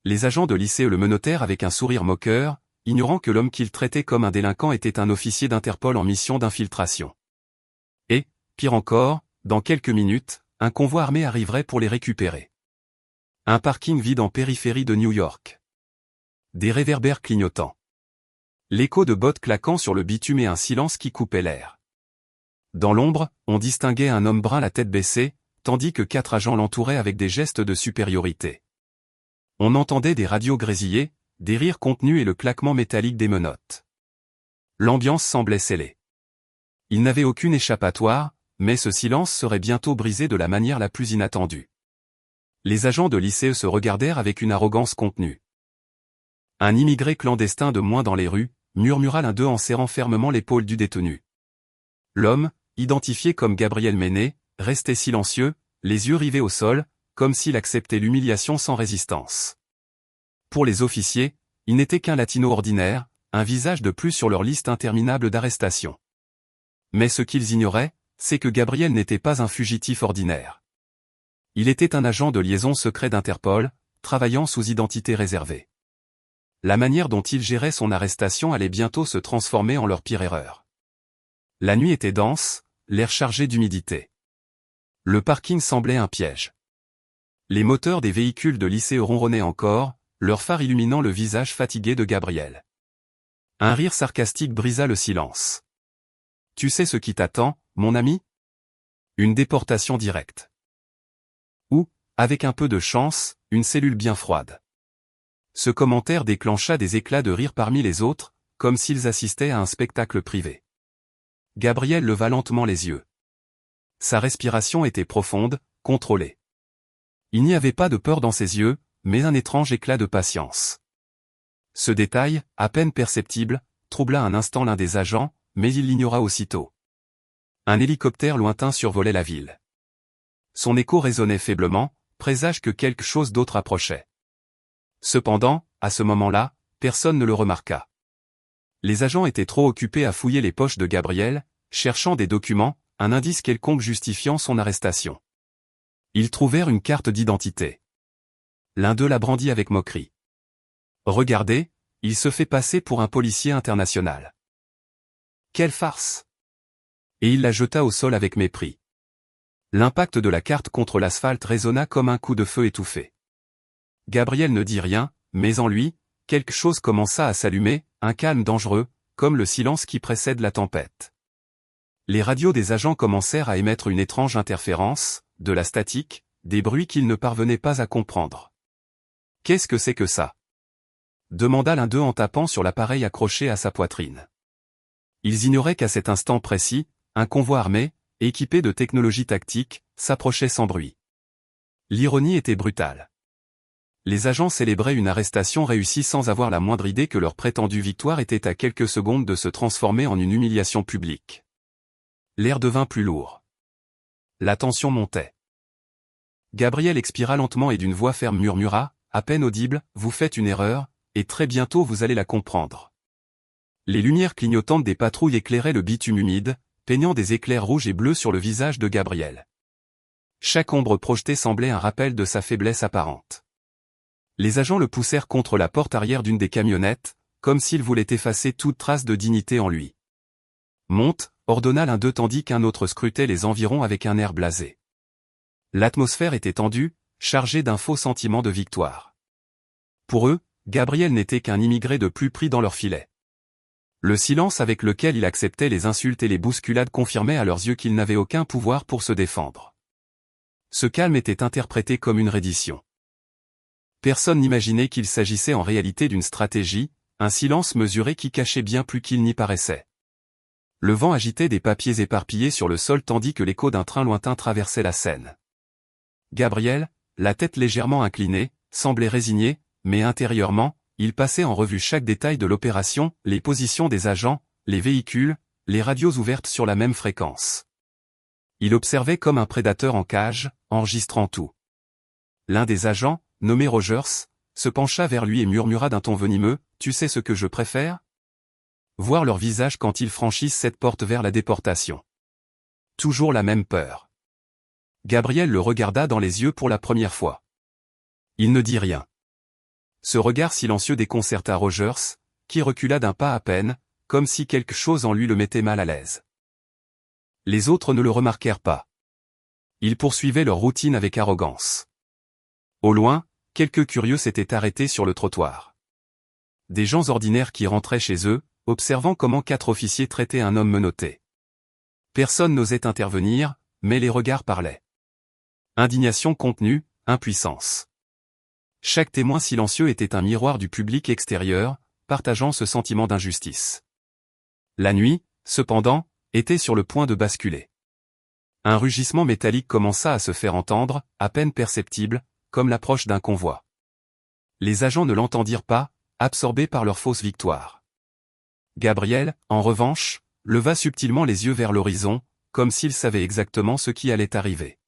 Les agents de lycée le menottèrent avec un sourire moqueur, ignorant que l'homme qu'ils traitaient comme un délinquant était un officier d'Interpol en mission d'infiltration. Et, pire encore, dans quelques minutes, un convoi armé arriverait pour les récupérer. Un parking vide en périphérie de New York. Des réverbères clignotants. L'écho de bottes claquant sur le bitume et un silence qui coupait l'air. Dans l'ombre, on distinguait un homme brun la tête baissée, tandis que 4 agents l'entouraient avec des gestes de supériorité. On entendait des radios grésiller, des rires contenus et le claquement métallique des menottes. L'ambiance semblait scellée. Il n'avait aucune échappatoire, mais ce silence serait bientôt brisé de la manière la plus inattendue. Les agents de lycée se regardèrent avec une arrogance contenue. Un immigré clandestin de moins dans les rues, murmura l'un d'eux en serrant fermement l'épaule du détenu. L'homme, identifié comme Gabriel Méné, restait silencieux, les yeux rivés au sol, comme s'il acceptait l'humiliation sans résistance. Pour les officiers, il n'était qu'un latino ordinaire, un visage de plus sur leur liste interminable d'arrestations. Mais ce qu'ils ignoraient, c'est que Gabriel n'était pas un fugitif ordinaire. Il était un agent de liaison secret d'Interpol, travaillant sous identité réservée. La manière dont il gérait son arrestation allait bientôt se transformer en leur pire erreur. La nuit était dense, l'air chargé d'humidité. Le parking semblait un piège. Les moteurs des véhicules de lycée ronronnaient encore, leurs phares illuminant le visage fatigué de Gabriel. Un rire sarcastique brisa le silence. « Tu sais ce qui t'attend, mon ami ? Une déportation directe. Ou, avec un peu de chance, une cellule bien froide. » Ce commentaire déclencha des éclats de rire parmi les autres, comme s'ils assistaient à un spectacle privé. Gabriel leva lentement les yeux. Sa respiration était profonde, contrôlée. Il n'y avait pas de peur dans ses yeux, mais un étrange éclat de patience. Ce détail, à peine perceptible, troubla un instant l'un des agents, mais il l'ignora aussitôt. Un hélicoptère lointain survolait la ville. Son écho résonnait faiblement, présage que quelque chose d'autre approchait. Cependant, à ce moment-là, personne ne le remarqua. Les agents étaient trop occupés à fouiller les poches de Gabriel, cherchant des documents, un indice quelconque justifiant son arrestation. Ils trouvèrent une carte d'identité. L'un d'eux la brandit avec moquerie. « Regardez, il se fait passer pour un policier international. » Quelle farce! Et il la jeta au sol avec mépris. L'impact de la carte contre l'asphalte résonna comme un coup de feu étouffé. Gabriel ne dit rien, mais en lui, quelque chose commença à s'allumer, un calme dangereux, comme le silence qui précède la tempête. Les radios des agents commencèrent à émettre une étrange interférence, de la statique, des bruits qu'ils ne parvenaient pas à comprendre. « Qu'est-ce que c'est que ça ?» demanda l'un d'eux en tapant sur l'appareil accroché à sa poitrine. Ils ignoraient qu'à cet instant précis, un convoi armé, équipé de technologies tactiques, s'approchait sans bruit. L'ironie était brutale. Les agents célébraient une arrestation réussie sans avoir la moindre idée que leur prétendue victoire était à quelques secondes de se transformer en une humiliation publique. L'air devint plus lourd. La tension montait. Gabriel expira lentement et d'une voix ferme murmura, à peine audible, « Vous faites une erreur, et très bientôt vous allez la comprendre. » Les lumières clignotantes des patrouilles éclairaient le bitume humide, peignant des éclairs rouges et bleus sur le visage de Gabriel. Chaque ombre projetée semblait un rappel de sa faiblesse apparente. Les agents le poussèrent contre la porte arrière d'une des camionnettes, comme s'ils voulaient effacer toute trace de dignité en lui. « Monte », ordonna l'un d'eux tandis qu'un autre scrutait les environs avec un air blasé. L'atmosphère était tendue, chargée d'un faux sentiment de victoire. Pour eux, Gabriel n'était qu'un immigré de plus pris dans leur filet. Le silence avec lequel il acceptait les insultes et les bousculades confirmait à leurs yeux qu'il n'avait aucun pouvoir pour se défendre. Ce calme était interprété comme une reddition. Personne n'imaginait qu'il s'agissait en réalité d'une stratégie, un silence mesuré qui cachait bien plus qu'il n'y paraissait. Le vent agitait des papiers éparpillés sur le sol tandis que l'écho d'un train lointain traversait la Seine. Gabriel, la tête légèrement inclinée, semblait résigné, mais intérieurement, il passait en revue chaque détail de l'opération, les positions des agents, les véhicules, les radios ouvertes sur la même fréquence. Il observait comme un prédateur en cage, enregistrant tout. L'un des agents, nommé Rogers, se pencha vers lui et murmura d'un ton venimeux, « Tu sais ce que je préfère ? Voir leur visage quand ils franchissent cette porte vers la déportation. Toujours la même peur. » Gabriel le regarda dans les yeux pour la première fois. Il ne dit rien. Ce regard silencieux déconcerta Rogers, qui recula d'un pas à peine, comme si quelque chose en lui le mettait mal à l'aise. Les autres ne le remarquèrent pas. Ils poursuivaient leur routine avec arrogance. Au loin, quelques curieux s'étaient arrêtés sur le trottoir. Des gens ordinaires qui rentraient chez eux, observant comment 4 officiers traitaient un homme menotté. Personne n'osait intervenir, mais les regards parlaient. Indignation contenue, impuissance. Chaque témoin silencieux était un miroir du public extérieur, partageant ce sentiment d'injustice. La nuit, cependant, était sur le point de basculer. Un rugissement métallique commença à se faire entendre, à peine perceptible, comme l'approche d'un convoi. Les agents ne l'entendirent pas, absorbés par leur fausse victoire. Gabriel, en revanche, leva subtilement les yeux vers l'horizon, comme s'il savait exactement ce qui allait arriver.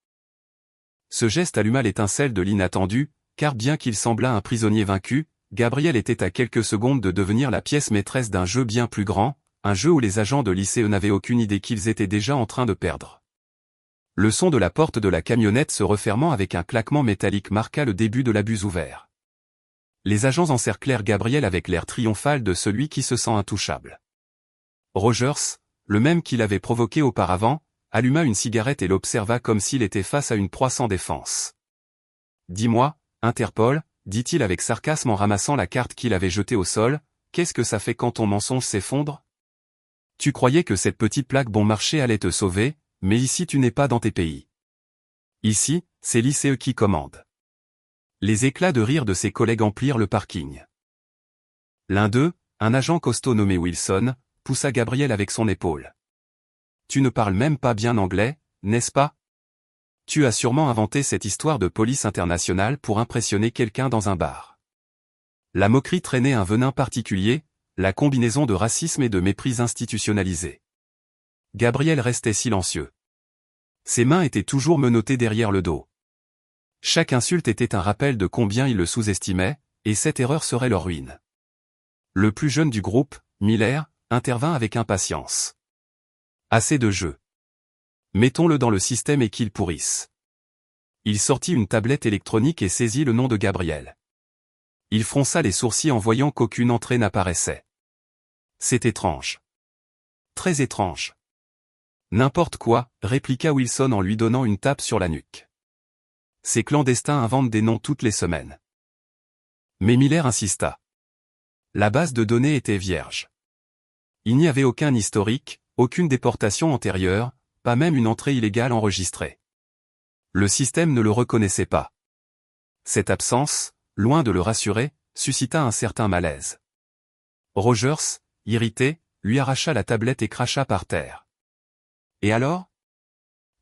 Ce geste alluma l'étincelle de l'inattendu, car bien qu'il semblât un prisonnier vaincu, Gabriel était à quelques secondes de devenir la pièce maîtresse d'un jeu bien plus grand, un jeu où les agents de lycée n'avaient aucune idée qu'ils étaient déjà en train de perdre. Le son de la porte de la camionnette se refermant avec un claquement métallique marqua le début de la buse ouverte. Les agents encerclèrent Gabriel avec l'air triomphal de celui qui se sent intouchable. Rogers, le même qui l'avait provoqué auparavant, alluma une cigarette et l'observa comme s'il était face à une proie sans défense. « Dis-moi, Interpol, dit-il avec sarcasme en ramassant la carte qu'il avait jetée au sol, qu'est-ce que ça fait quand ton mensonge s'effondre? Tu croyais que cette petite plaque bon marché allait te sauver, mais ici tu n'es pas dans tes pays. Ici, c'est l'ICE qui commande. » Les éclats de rire de ses collègues emplirent le parking. L'un d'eux, un agent costaud nommé Wilson, poussa Gabriel avec son épaule. « Tu ne parles même pas bien anglais, n'est-ce pas? Tu as sûrement inventé cette histoire de police internationale pour impressionner quelqu'un dans un bar. » La moquerie traînait un venin particulier, la combinaison de racisme et de mépris institutionnalisé. Gabriel restait silencieux. Ses mains étaient toujours menottées derrière le dos. Chaque insulte était un rappel de combien il le sous-estimait, et cette erreur serait leur ruine. Le plus jeune du groupe, Miller, intervint avec impatience. Assez de jeu. Mettons-le dans le système et qu'il pourrisse. Il sortit une tablette électronique et saisit le nom de Gabriel. Il fronça les sourcils en voyant qu'aucune entrée n'apparaissait. C'est étrange. Très étrange. N'importe quoi, répliqua Wilson en lui donnant une tape sur la nuque. Ces clandestins inventent des noms toutes les semaines. Mais Miller insista. La base de données était vierge. Il n'y avait aucun historique, aucune déportation antérieure, pas même une entrée illégale enregistrée. Le système ne le reconnaissait pas. Cette absence, loin de le rassurer, suscita un certain malaise. Rogers, irrité, lui arracha la tablette et cracha par terre. Et alors?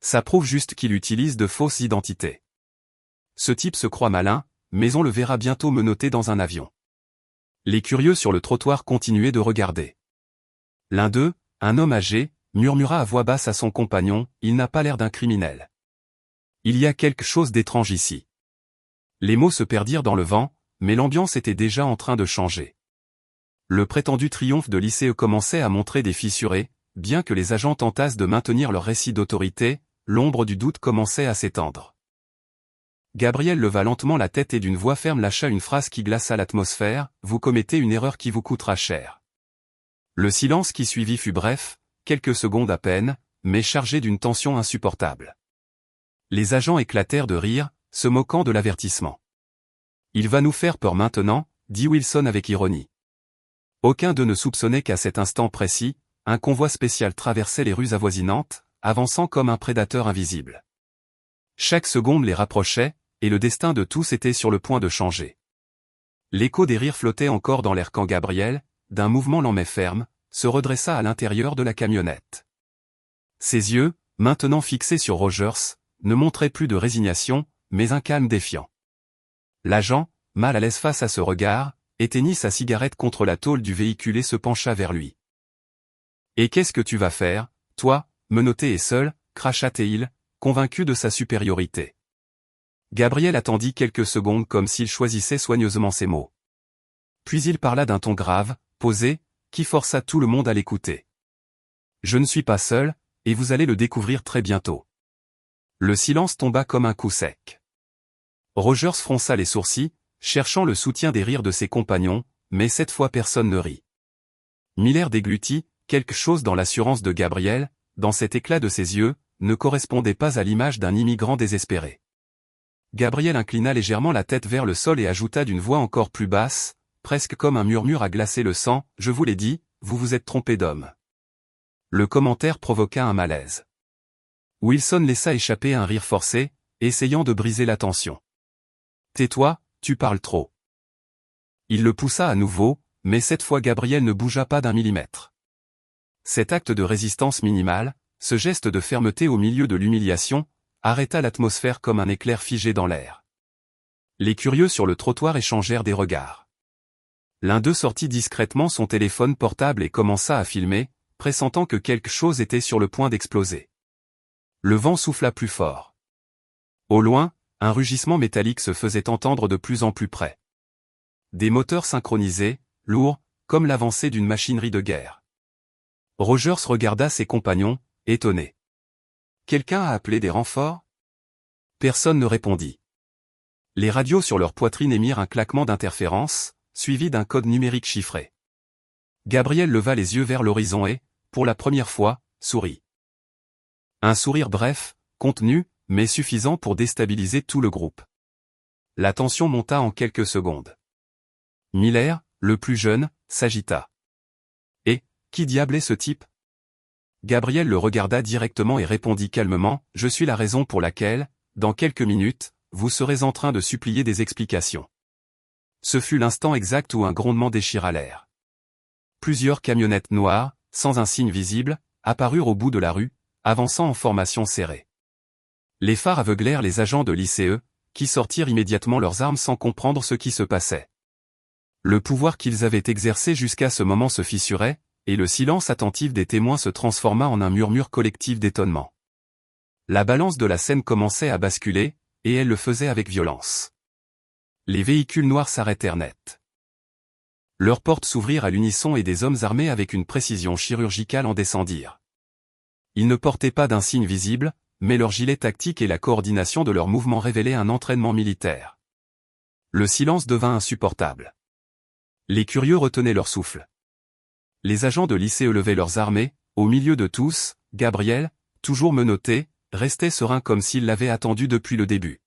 Ça prouve juste qu'il utilise de fausses identités. Ce type se croit malin, mais on le verra bientôt menotté dans un avion. Les curieux sur le trottoir continuaient de regarder. L'un d'eux, un homme âgé, murmura à voix basse à son compagnon, « Il n'a pas l'air d'un criminel. Il y a quelque chose d'étrange ici. » Les mots se perdirent dans le vent, mais l'ambiance était déjà en train de changer. Le prétendu triomphe de l'ICE commençait à montrer des fissurés, bien que les agents tentassent de maintenir leur récit d'autorité, l'ombre du doute commençait à s'étendre. Gabriel leva lentement la tête et d'une voix ferme lâcha une phrase qui glaça l'atmosphère, « Vous commettez une erreur qui vous coûtera cher. » Le silence qui suivit fut bref, quelques secondes à peine, mais chargé d'une tension insupportable. Les agents éclatèrent de rire, se moquant de l'avertissement. « Il va nous faire peur maintenant, » dit Wilson avec ironie. Aucun d'eux ne soupçonnait qu'à cet instant précis, un convoi spécial traversait les rues avoisinantes, avançant comme un prédateur invisible. Chaque seconde les rapprochait, et le destin de tous était sur le point de changer. L'écho des rires flottait encore dans l'air quand Gabriel, d'un mouvement lent mais ferme, se redressa à l'intérieur de la camionnette. Ses yeux, maintenant fixés sur Rogers, ne montraient plus de résignation, mais un calme défiant. L'agent, mal à l'aise face à ce regard, éteignit sa cigarette contre la tôle du véhicule et se pencha vers lui. « Et qu'est-ce que tu vas faire, toi, menotté et seul ?» cracha-t-il, convaincu de sa supériorité. Gabriel attendit quelques secondes comme s'il choisissait soigneusement ses mots. Puis il parla d'un ton grave, posé, qui força tout le monde à l'écouter. « Je ne suis pas seul, et vous allez le découvrir très bientôt. » Le silence tomba comme un coup sec. Rogers fronça les sourcils, cherchant le soutien des rires de ses compagnons, mais cette fois personne ne rit. Miller déglutit, quelque chose dans l'assurance de Gabriel, dans cet éclat de ses yeux, ne correspondait pas à l'image d'un immigrant désespéré. Gabriel inclina légèrement la tête vers le sol et ajouta d'une voix encore plus basse, presque comme un murmure à glacer le sang, « Je vous l'ai dit, vous vous êtes trompé d'homme. » Le commentaire provoqua un malaise. Wilson laissa échapper un rire forcé, essayant de briser la tension. « Tais-toi, tu parles trop. » Il le poussa à nouveau, mais cette fois Gabriel ne bougea pas d'un millimètre. Cet acte de résistance minimale, ce geste de fermeté au milieu de l'humiliation, arrêta l'atmosphère comme un éclair figé dans l'air. Les curieux sur le trottoir échangèrent des regards. L'un d'eux sortit discrètement son téléphone portable et commença à filmer, pressentant que quelque chose était sur le point d'exploser. Le vent souffla plus fort. Au loin, un rugissement métallique se faisait entendre de plus en plus près. Des moteurs synchronisés, lourds, comme l'avancée d'une machinerie de guerre. Rogers regarda ses compagnons, étonné. Quelqu'un a appelé des renforts? Personne ne répondit. Les radios sur leur poitrine émirent un claquement d'interférence, suivi d'un code numérique chiffré. Gabriel leva les yeux vers l'horizon et, pour la première fois, sourit. Un sourire bref, contenu, mais suffisant pour déstabiliser tout le groupe. La tension monta en quelques secondes. Miller, le plus jeune, s'agita. Et, qui diable est ce type? Gabriel le regarda directement et répondit calmement, « Je suis la raison pour laquelle, dans quelques minutes, vous serez en train de supplier des explications. » Ce fut l'instant exact où un grondement déchira l'air. Plusieurs camionnettes noires, sans un signe visible, apparurent au bout de la rue, avançant en formation serrée. Les phares aveuglèrent les agents de l'ICE, qui sortirent immédiatement leurs armes sans comprendre ce qui se passait. Le pouvoir qu'ils avaient exercé jusqu'à ce moment se fissurait, et le silence attentif des témoins se transforma en un murmure collectif d'étonnement. La balance de la scène commençait à basculer, et elle le faisait avec violence. Les véhicules noirs s'arrêtèrent net. Leurs portes s'ouvrirent à l'unisson et des hommes armés avec une précision chirurgicale en descendirent. Ils ne portaient pas d'insigne visible, mais leur gilet tactique et la coordination de leurs mouvements révélaient un entraînement militaire. Le silence devint insupportable. Les curieux retenaient leur souffle. Les agents de l'ICE levaient leurs armées, au milieu de tous, Gabriel, toujours menotté, restait serein comme s'il l'avait attendu depuis le début.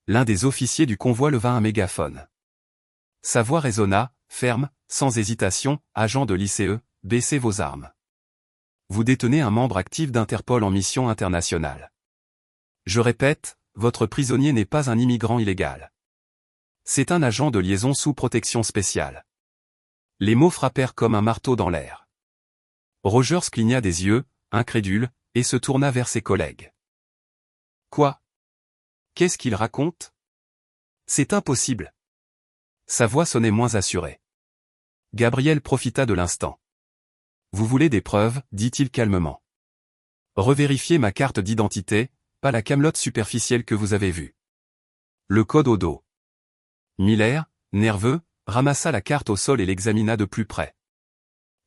L'un des officiers du convoi leva un mégaphone. Sa voix résonna, ferme, sans hésitation, « Agents de l'ICE, baissez vos armes. Vous détenez un membre actif d'Interpol en mission internationale. Je répète, votre prisonnier n'est pas un immigrant illégal. C'est un agent de liaison sous protection spéciale. » Les mots frappèrent comme un marteau dans l'air. Rogers cligna des yeux, incrédule, et se tourna vers ses collègues. Quoi? Qu'est-ce qu'il raconte? C'est impossible. Sa voix sonnait moins assurée. Gabriel profita de l'instant. Vous voulez des preuves, dit-il calmement. Revérifiez ma carte d'identité, pas la camelote superficielle que vous avez vue. Le code au dos. Miller, nerveux, ramassa la carte au sol et l'examina de plus près.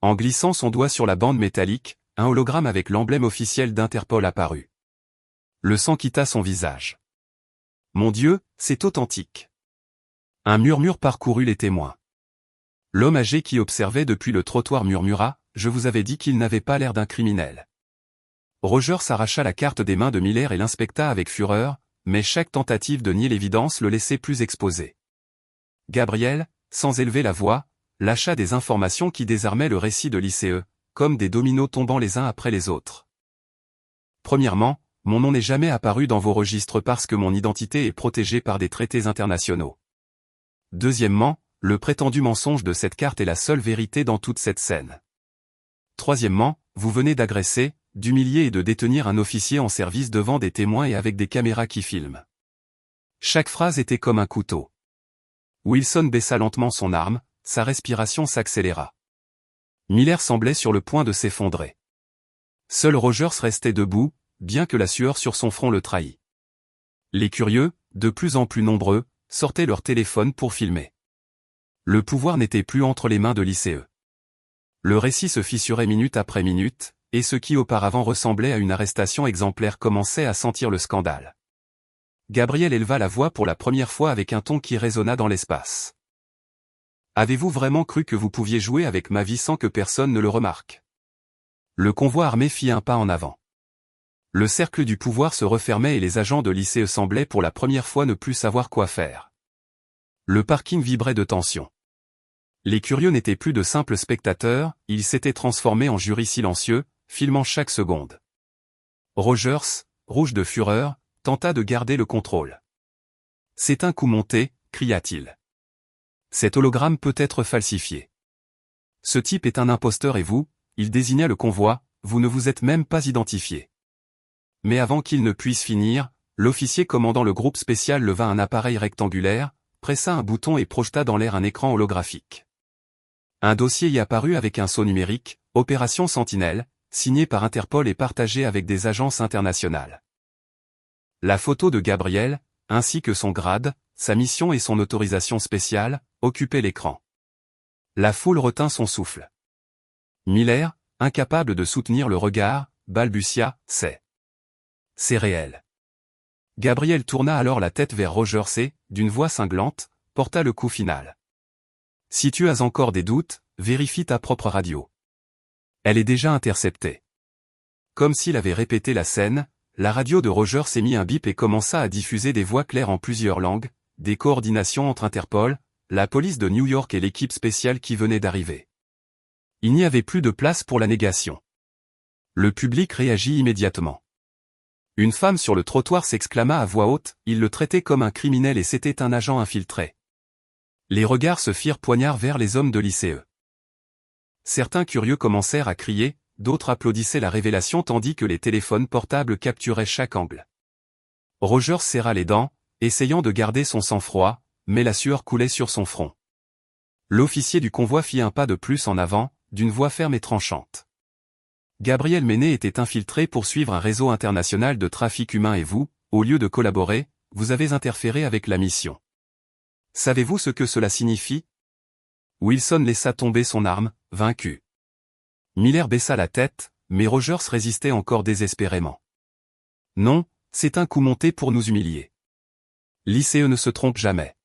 En glissant son doigt sur la bande métallique, un hologramme avec l'emblème officiel d'Interpol apparut. Le sang quitta son visage. Mon Dieu, c'est authentique. Un murmure parcourut les témoins. L'homme âgé qui observait depuis le trottoir murmura, « Je vous avais dit qu'il n'avait pas l'air d'un criminel. » Rogers s'arracha la carte des mains de Miller et l'inspecta avec fureur, mais chaque tentative de nier l'évidence le laissait plus exposé. Gabriel, sans élever la voix, lâcha des informations qui désarmaient le récit de l'ICE, comme des dominos tombant les uns après les autres. Premièrement, mon nom n'est jamais apparu dans vos registres parce que mon identité est protégée par des traités internationaux. Deuxièmement, le prétendu mensonge de cette carte est la seule vérité dans toute cette scène. Troisièmement, vous venez d'agresser, d'humilier et de détenir un officier en service devant des témoins et avec des caméras qui filment. Chaque phrase était comme un couteau. Wilson baissa lentement son arme, sa respiration s'accéléra. Miller semblait sur le point de s'effondrer. Seul Rogers restait debout, bien que la sueur sur son front le trahît. Les curieux, de plus en plus nombreux, sortaient leur téléphone pour filmer. Le pouvoir n'était plus entre les mains de l'ICE. Le récit se fissurait minute après minute, et ce qui auparavant ressemblait à une arrestation exemplaire commençait à sentir le scandale. Gabriel éleva la voix pour la première fois avec un ton qui résonna dans l'espace. Avez-vous vraiment cru que vous pouviez jouer avec ma vie sans que personne ne le remarque? Le convoi armé fit un pas en avant. Le cercle du pouvoir se refermait et les agents de l'ICE semblaient pour la première fois ne plus savoir quoi faire. Le parking vibrait de tension. Les curieux n'étaient plus de simples spectateurs, ils s'étaient transformés en jury silencieux, filmant chaque seconde. Rogers, rouge de fureur, tenta de garder le contrôle. « C'est un coup monté », cria-t-il. « Cet hologramme peut être falsifié. Ce type est un imposteur et vous, il désigna le convoi, vous ne vous êtes même pas identifié. » Mais avant qu'il ne puisse finir, l'officier commandant le groupe spécial leva un appareil rectangulaire, pressa un bouton et projeta dans l'air un écran holographique. Un dossier y apparut avec un sceau numérique, Opération Sentinelle, signé par Interpol et partagé avec des agences internationales. La photo de Gabriel, ainsi que son grade, sa mission et son autorisation spéciale, occupaient l'écran. La foule retint son souffle. Miller, incapable de soutenir le regard, balbutia, « C'est réel. » Gabriel tourna alors la tête vers Rogers et, d'une voix cinglante, porta le coup final. « Si tu as encore des doutes, vérifie ta propre radio. Elle est déjà interceptée. » Comme s'il avait répété la scène, la radio de Rogers émit un bip et commença à diffuser des voix claires en plusieurs langues, des coordinations entre Interpol, la police de New York et l'équipe spéciale qui venait d'arriver. Il n'y avait plus de place pour la négation. Le public réagit immédiatement. Une femme sur le trottoir s'exclama à voix haute, il le traitait comme un criminel et c'était un agent infiltré. Les regards se firent poignards vers les hommes de l'ICE. Certains curieux commencèrent à crier, d'autres applaudissaient la révélation tandis que les téléphones portables capturaient chaque angle. Rogers serra les dents, essayant de garder son sang-froid, mais la sueur coulait sur son front. L'officier du convoi fit un pas de plus en avant, d'une voix ferme et tranchante. Gabriel Méné était infiltré pour suivre un réseau international de trafic humain et vous, au lieu de collaborer, vous avez interféré avec la mission. Savez-vous ce que cela signifie? Wilson laissa tomber son arme, vaincu. Miller baissa la tête, mais Rogers résistait encore désespérément. Non, c'est un coup monté pour nous humilier. L'ICE ne se trompe jamais.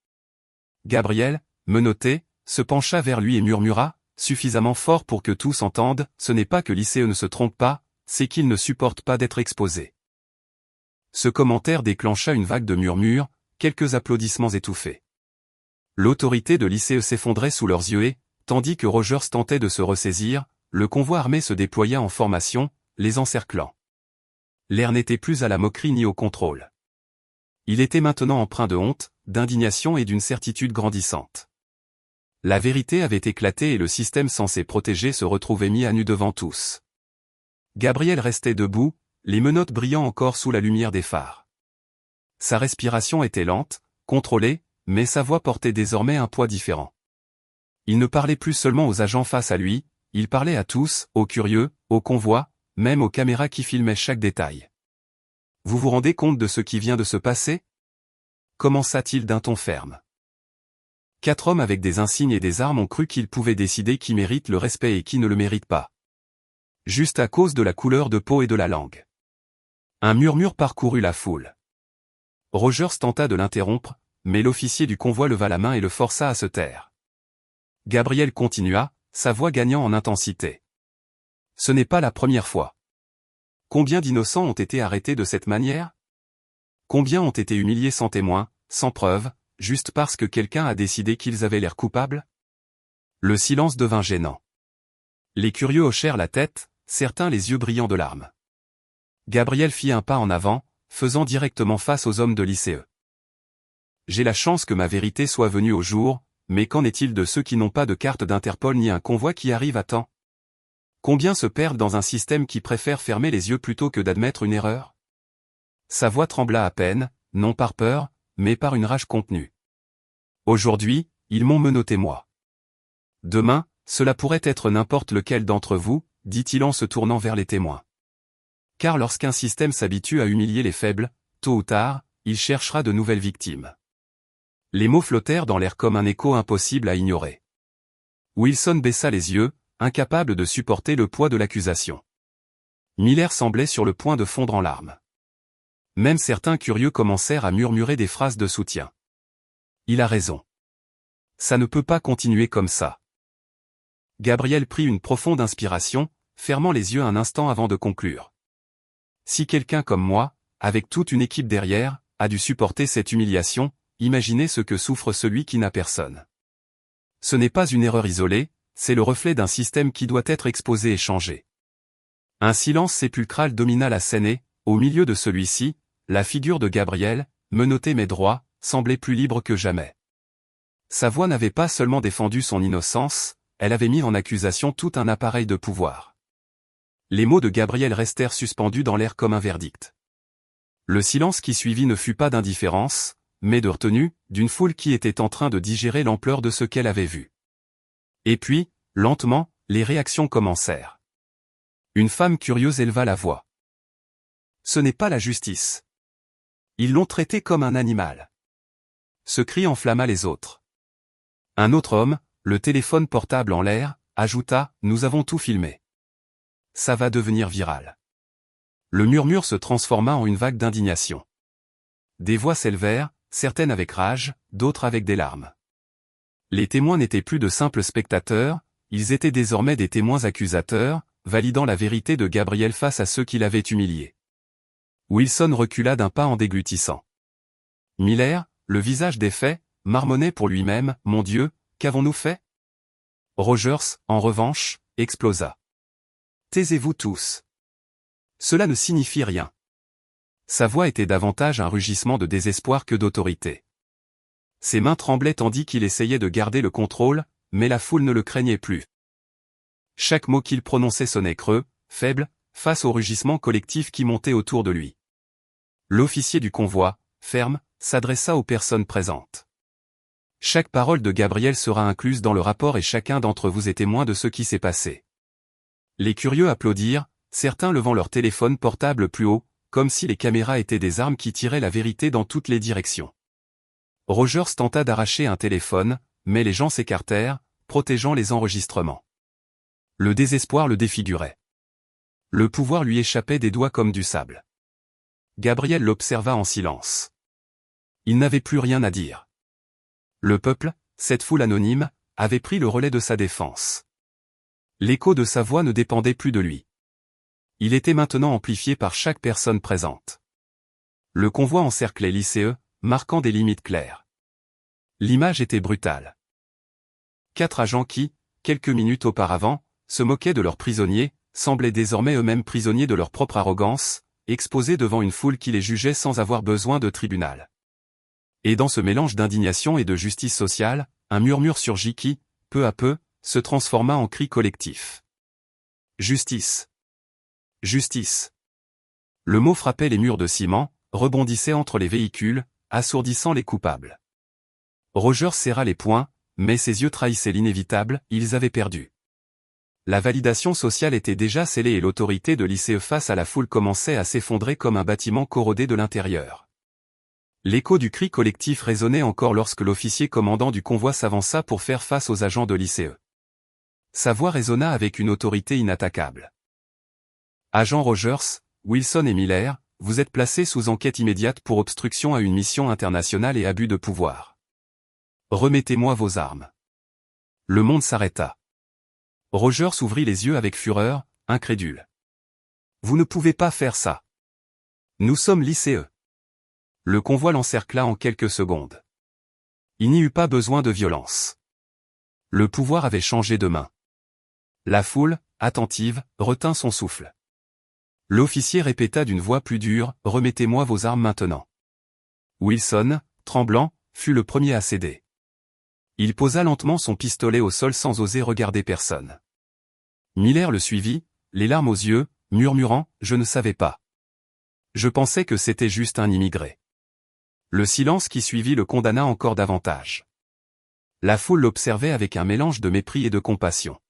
Gabriel, menotté, se pencha vers lui et murmura, suffisamment fort pour que tous entendent, ce n'est pas que l'ICE ne se trompe pas, c'est qu'il ne supporte pas d'être exposé. Ce commentaire déclencha une vague de murmures, quelques applaudissements étouffés. L'autorité de l'ICE s'effondrait sous leurs yeux et, tandis que Rogers tentait de se ressaisir, le convoi armé se déploya en formation, les encerclant. L'air n'était plus à la moquerie ni au contrôle. Il était maintenant empreint de honte, d'indignation et d'une certitude grandissante. La vérité avait éclaté et le système censé protéger se retrouvait mis à nu devant tous. Gabriel restait debout, les menottes brillant encore sous la lumière des phares. Sa respiration était lente, contrôlée, mais sa voix portait désormais un poids différent. Il ne parlait plus seulement aux agents face à lui, il parlait à tous, aux curieux, aux convois, même aux caméras qui filmaient chaque détail. « Vous vous rendez compte de ce qui vient de se passer » commença-t-il d'un ton ferme. 4 hommes avec des insignes et des armes ont cru qu'ils pouvaient décider qui mérite le respect et qui ne le mérite pas. Juste à cause de la couleur de peau et de la langue. Un murmure parcourut la foule. Rogers tenta de l'interrompre, mais l'officier du convoi leva la main et le força à se taire. Gabriel continua, sa voix gagnant en intensité. Ce n'est pas la première fois. Combien d'innocents ont été arrêtés de cette manière? Combien ont été humiliés sans témoin, sans preuve, juste parce que quelqu'un a décidé qu'ils avaient l'air coupables? Le silence devint gênant. Les curieux hochèrent la tête, certains les yeux brillants de larmes. Gabriel fit un pas en avant, faisant directement face aux hommes de l'ICE. J'ai la chance que ma vérité soit venue au jour, mais qu'en est-il de ceux qui n'ont pas de carte d'Interpol ni un convoi qui arrive à temps? Combien se perdent dans un système qui préfère fermer les yeux plutôt que d'admettre une erreur? Sa voix trembla à peine, non par peur, mais par une rage contenue. Aujourd'hui, ils m'ont menotté moi. Demain, cela pourrait être n'importe lequel d'entre vous, dit-il en se tournant vers les témoins. Car lorsqu'un système s'habitue à humilier les faibles, tôt ou tard, il cherchera de nouvelles victimes. Les mots flottèrent dans l'air comme un écho impossible à ignorer. Wilson baissa les yeux, incapable de supporter le poids de l'accusation. Miller semblait sur le point de fondre en larmes. Même certains curieux commencèrent à murmurer des phrases de soutien. Il a raison. Ça ne peut pas continuer comme ça. Gabriel prit une profonde inspiration, fermant les yeux un instant avant de conclure. Si quelqu'un comme moi, avec toute une équipe derrière, a dû supporter cette humiliation, imaginez ce que souffre celui qui n'a personne. Ce n'est pas une erreur isolée, c'est le reflet d'un système qui doit être exposé et changé. Un silence sépulcral domina la scène et, au milieu de celui-ci, la figure de Gabriel, menotté mais droit, semblait plus libre que jamais. Sa voix n'avait pas seulement défendu son innocence, elle avait mis en accusation tout un appareil de pouvoir. Les mots de Gabriel restèrent suspendus dans l'air comme un verdict. Le silence qui suivit ne fut pas d'indifférence, mais de retenue, d'une foule qui était en train de digérer l'ampleur de ce qu'elle avait vu. Et puis, lentement, les réactions commencèrent. Une femme curieuse éleva la voix. Ce n'est pas la justice. Ils l'ont traité comme un animal. Ce cri enflamma les autres. Un autre homme, le téléphone portable en l'air, ajouta « Nous avons tout filmé. Ça va devenir viral. » Le murmure se transforma en une vague d'indignation. Des voix s'élevèrent, certaines avec rage, d'autres avec des larmes. Les témoins n'étaient plus de simples spectateurs, ils étaient désormais des témoins accusateurs, validant la vérité de Gabriel face à ceux qui l'avaient humilié. Wilson recula d'un pas en déglutissant. Miller, le visage défait, marmonnait pour lui-même « Mon Dieu, qu'avons-nous fait ?» Rogers, en revanche, explosa. « Taisez-vous tous. Cela ne signifie rien. » Sa voix était davantage un rugissement de désespoir que d'autorité. Ses mains tremblaient tandis qu'il essayait de garder le contrôle, mais la foule ne le craignait plus. Chaque mot qu'il prononçait sonnait creux, faible, face au rugissement collectif qui montait autour de lui. L'officier du convoi, ferme, s'adressa aux personnes présentes. Chaque parole de Gabriel sera incluse dans le rapport et chacun d'entre vous est témoin de ce qui s'est passé. Les curieux applaudirent, certains levant leur téléphone portable plus haut, comme si les caméras étaient des armes qui tiraient la vérité dans toutes les directions. Rogers tenta d'arracher un téléphone, mais les gens s'écartèrent, protégeant les enregistrements. Le désespoir le défigurait. Le pouvoir lui échappait des doigts comme du sable. Gabriel l'observa en silence. Il n'avait plus rien à dire. Le peuple, cette foule anonyme, avait pris le relais de sa défense. L'écho de sa voix ne dépendait plus de lui. Il était maintenant amplifié par chaque personne présente. Le convoi encerclait l'ICE, marquant des limites claires. L'image était brutale. 4 agents qui, quelques minutes auparavant, se moquaient de leurs prisonniers, semblaient désormais eux-mêmes prisonniers de leur propre arrogance, exposés devant une foule qui les jugeait sans avoir besoin de tribunal. Et dans ce mélange d'indignation et de justice sociale, un murmure surgit qui, peu à peu, se transforma en cri collectif. Justice. Justice. Le mot frappait les murs de ciment, rebondissait entre les véhicules, assourdissant les coupables. Rogers serra les poings, mais ses yeux trahissaient l'inévitable, ils avaient perdu. La validation sociale était déjà scellée et l'autorité de l'ICE face à la foule commençait à s'effondrer comme un bâtiment corrodé de l'intérieur. L'écho du cri collectif résonnait encore lorsque l'officier commandant du convoi s'avança pour faire face aux agents de l'ICE. Sa voix résonna avec une autorité inattaquable. Agent Rogers, Wilson et Miller, vous êtes placés sous enquête immédiate pour obstruction à une mission internationale et abus de pouvoir. Remettez-moi vos armes. Le monde s'arrêta. Rogers ouvrit les yeux avec fureur, incrédule. Vous ne pouvez pas faire ça. Nous sommes l'ICE. Le convoi l'encercla en quelques secondes. Il n'y eut pas besoin de violence. Le pouvoir avait changé de main. La foule, attentive, retint son souffle. L'officier répéta d'une voix plus dure, « Remettez-moi vos armes maintenant. » Wilson, tremblant, fut le premier à céder. Il posa lentement son pistolet au sol sans oser regarder personne. Miller le suivit, les larmes aux yeux, murmurant « Je ne savais pas. Je pensais que c'était juste un immigré. » Le silence qui suivit le condamna encore davantage. La foule l'observait avec un mélange de mépris et de compassion.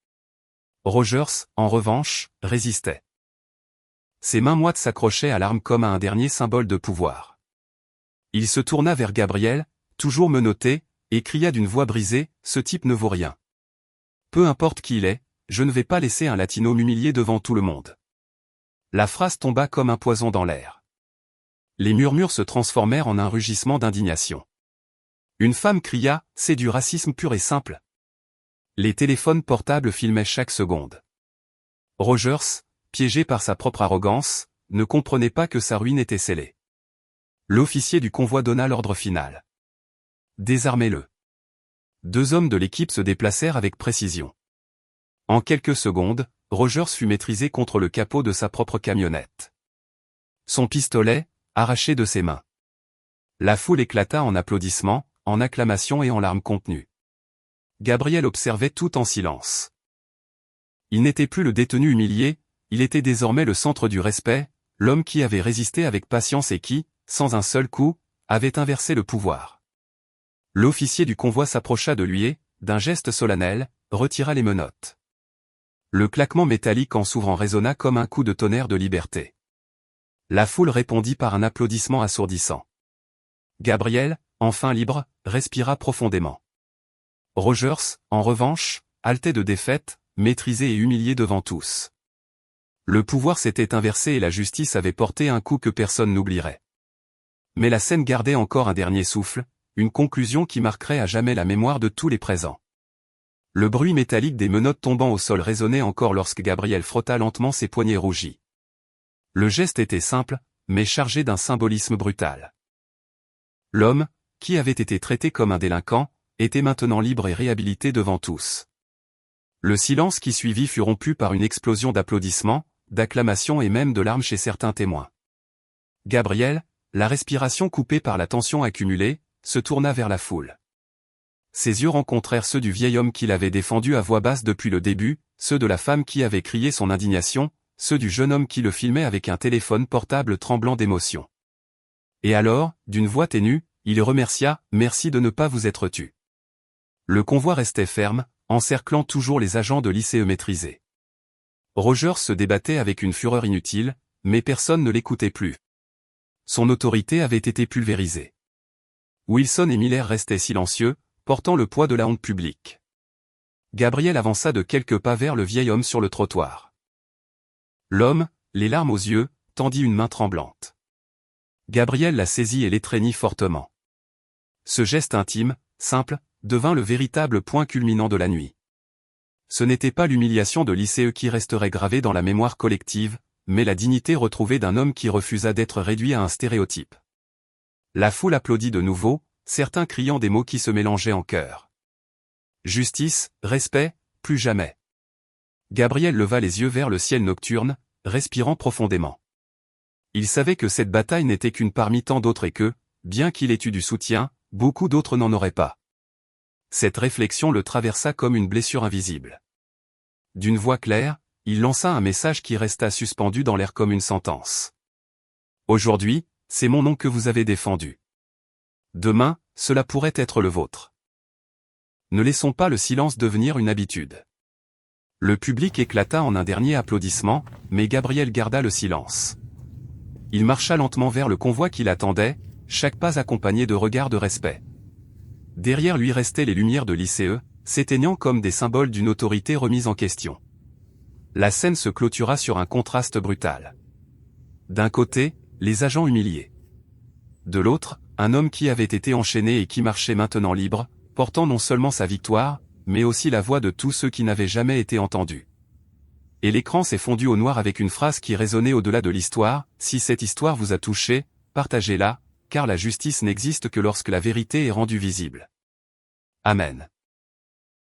Rogers, en revanche, résistait. Ses mains moites s'accrochaient à l'arme comme à un dernier symbole de pouvoir. Il se tourna vers Gabriel, toujours menotté, et cria d'une voix brisée, « Ce type ne vaut rien. Peu importe qui il est, je ne vais pas laisser un latino m'humilier devant tout le monde. » La phrase tomba comme un poison dans l'air. Les murmures se transformèrent en un rugissement d'indignation. Une femme cria, « C'est du racisme pur et simple !» Les téléphones portables filmaient chaque seconde. Rogers, piégé par sa propre arrogance, ne comprenait pas que sa ruine était scellée. L'officier du convoi donna l'ordre final. Désarmez-le. 2 hommes de l'équipe se déplacèrent avec précision. En quelques secondes, Rogers fut maîtrisé contre le capot de sa propre camionnette. Son pistolet, arraché de ses mains. La foule éclata en applaudissements, en acclamations et en larmes contenues. Gabriel observait tout en silence. Il n'était plus le détenu humilié, il était désormais le centre du respect, l'homme qui avait résisté avec patience et qui, sans un seul coup, avait inversé le pouvoir. L'officier du convoi s'approcha de lui et, d'un geste solennel, retira les menottes. Le claquement métallique en s'ouvrant résonna comme un coup de tonnerre de liberté. La foule répondit par un applaudissement assourdissant. Gabriel, enfin libre, respira profondément. Rogers, en revanche, haletait de défaite, maîtrisé et humilié devant tous. Le pouvoir s'était inversé et la justice avait porté un coup que personne n'oublierait. Mais la scène gardait encore un dernier souffle, une conclusion qui marquerait à jamais la mémoire de tous les présents. Le bruit métallique des menottes tombant au sol résonnait encore lorsque Gabriel frotta lentement ses poignets rougis. Le geste était simple, mais chargé d'un symbolisme brutal. L'homme, qui avait été traité comme un délinquant, était maintenant libre et réhabilité devant tous. Le silence qui suivit fut rompu par une explosion d'applaudissements, d'acclamations et même de larmes chez certains témoins. Gabriel, la respiration coupée par la tension accumulée, se tourna vers la foule. Ses yeux rencontrèrent ceux du vieil homme qui l'avait défendu à voix basse depuis le début, ceux de la femme qui avait crié son indignation, ceux du jeune homme qui le filmait avec un téléphone portable tremblant d'émotion. Et alors, d'une voix ténue, il remercia, « Merci de ne pas vous être tu. » Le convoi restait ferme, encerclant toujours les agents de l'ICE maîtrisés. Rogers se débattait avec une fureur inutile, mais personne ne l'écoutait plus. Son autorité avait été pulvérisée. Wilson et Miller restaient silencieux, portant le poids de la honte publique. Gabriel avança de quelques pas vers le vieil homme sur le trottoir. L'homme, les larmes aux yeux, tendit une main tremblante. Gabriel la saisit et l'étreignit fortement. Ce geste intime, simple, devint le véritable point culminant de la nuit. Ce n'était pas l'humiliation de l'ICE qui resterait gravée dans la mémoire collective, mais la dignité retrouvée d'un homme qui refusa d'être réduit à un stéréotype. La foule applaudit de nouveau, certains criant des mots qui se mélangeaient en chœur. Justice, respect, plus jamais. Gabriel leva les yeux vers le ciel nocturne, respirant profondément. Il savait que cette bataille n'était qu'une parmi tant d'autres et que, bien qu'il ait eu du soutien, beaucoup d'autres n'en auraient pas. Cette réflexion le traversa comme une blessure invisible. D'une voix claire, il lança un message qui resta suspendu dans l'air comme une sentence. Aujourd'hui, c'est mon nom que vous avez défendu. Demain, cela pourrait être le vôtre. Ne laissons pas le silence devenir une habitude. Le public éclata en un dernier applaudissement, mais Gabriel garda le silence. Il marcha lentement vers le convoi qui l'attendait, chaque pas accompagné de regards de respect. Derrière lui restaient les lumières de l'ICE, s'éteignant comme des symboles d'une autorité remise en question. La scène se clôtura sur un contraste brutal. D'un côté, les agents humiliés. De l'autre, un homme qui avait été enchaîné et qui marchait maintenant libre, portant non seulement sa victoire, mais aussi la voix de tous ceux qui n'avaient jamais été entendus. Et l'écran s'est fondu au noir avec une phrase qui résonnait au-delà de l'histoire, « Si cette histoire vous a touché, partagez-la, car la justice n'existe que lorsque la vérité est rendue visible. » Amen.